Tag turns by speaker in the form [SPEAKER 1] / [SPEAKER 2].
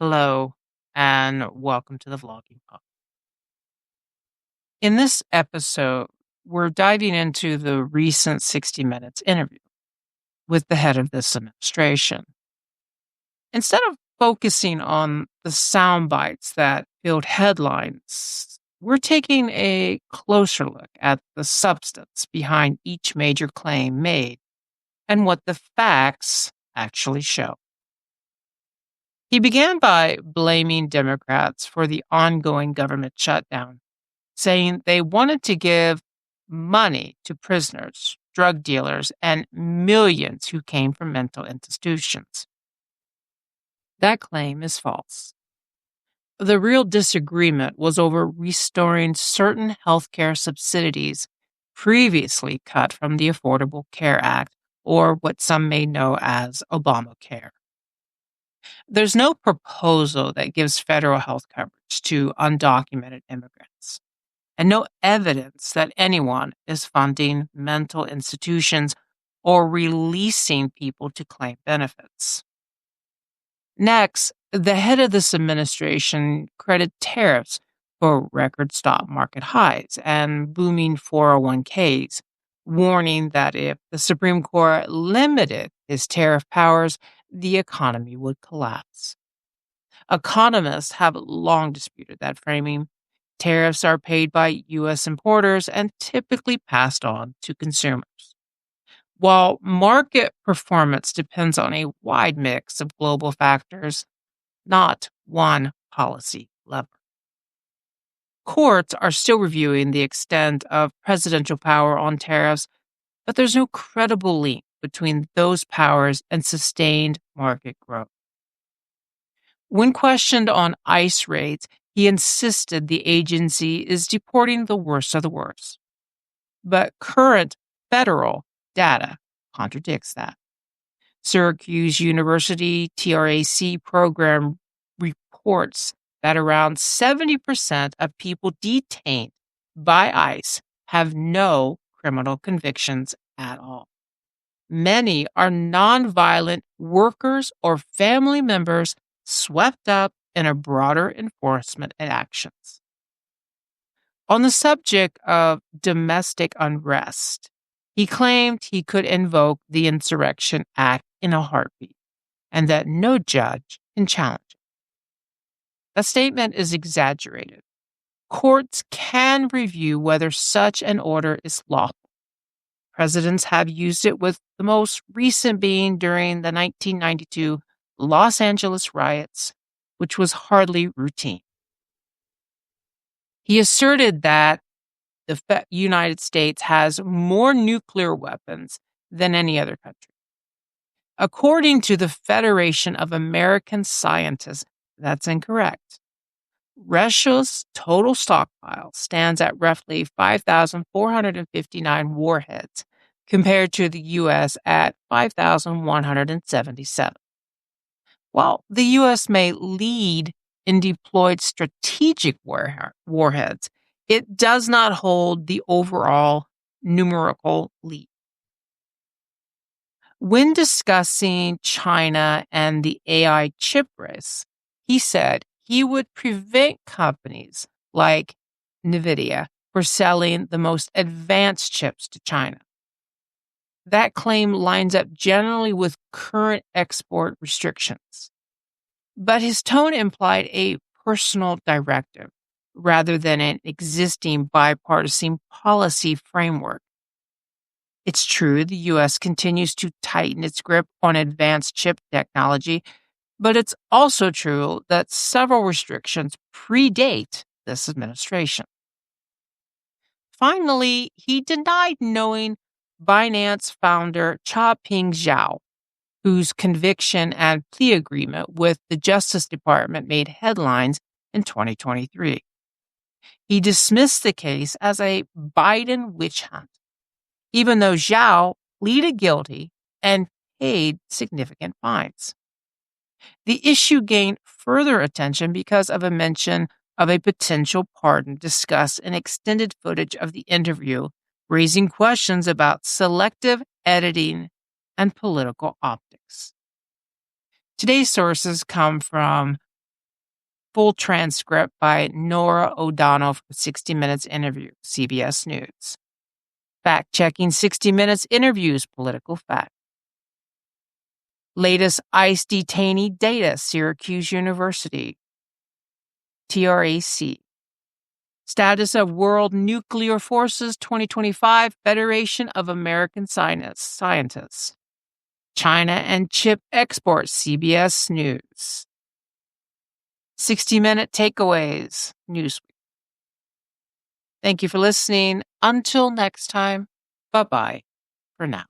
[SPEAKER 1] Hello, and welcome to the Vlogging Pod. In this episode, we're diving into the recent 60 Minutes interview with the head of this administration. Instead of focusing on the sound bites that filled headlines, we're taking a closer look at the substance behind each major claim made and what the facts actually show. He began by blaming Democrats for the ongoing government shutdown, saying they wanted to give money to prisoners, drug dealers, and millions who came from mental institutions. That claim is false. The real disagreement was over restoring certain healthcare subsidies previously cut from the Affordable Care Act, or what some may know as Obamacare. There's no proposal that gives federal health coverage to undocumented immigrants, and no evidence that anyone is funding mental institutions or releasing people to claim benefits. Next, the head of this administration credited tariffs for record stock market highs and booming 401ks, warning that if the Supreme Court limited his tariff powers, the economy would collapse. Economists have long disputed that framing. Tariffs are paid by U.S. importers and typically passed on to consumers. While market performance depends on a wide mix of global factors, not one policy lever. Courts are still reviewing the extent of presidential power on tariffs, but there's no credible link between those powers and sustained market growth. When questioned on ICE raids, he insisted the agency is deporting the worst of the worst. But current federal data contradicts that. Syracuse University TRAC program reports that around 70% of people detained by ICE have no criminal convictions at all. Many are nonviolent workers or family members swept up in a broader enforcement actions. On the subject of domestic unrest, he claimed he could invoke the Insurrection Act in a heartbeat and that no judge can challenge it. That statement is exaggerated. Courts can review whether such an order is lawful. Presidents have used it, with the most recent being during the 1992 Los Angeles riots, which was hardly routine. He asserted that the United States has more nuclear weapons than any other country. According to the Federation of American Scientists, that's incorrect. Russia's total stockpile stands at roughly 5,459 warheads, compared to the U.S. at 5,177. While the U.S. may lead in deployed strategic warheads, it does not hold the overall numerical lead. When discussing China and the AI chip race, he said he would prevent companies like NVIDIA from selling the most advanced chips to China. That claim lines up generally with current export restrictions. But his tone implied a personal directive rather than an existing bipartisan policy framework. It's true the U.S. continues to tighten its grip on advanced chip technology, but it's also true that several restrictions predate this administration. Finally, he denied knowing Binance founder Cha-Ping Zhao, whose conviction and plea agreement with the Justice Department made headlines in 2023. He dismissed the case as a Biden witch hunt, even though Zhao pleaded guilty and paid significant fines. The issue gained further attention because of a mention of a potential pardon discussed in extended footage of the interview, raising questions about selective editing and political optics. Today's sources come from Full transcript by Nora O'Donnell for 60 Minutes interview, CBS News. Fact-checking 60 Minutes interviews, political fact. Latest ICE detainee data, Syracuse University. TRAC. Status of World Nuclear Forces 2025, Federation of American Scientists. China and chip exports, CBS News. 60-minute takeaways, Newsweek. Thank you for listening. Until next time, bye-bye for now.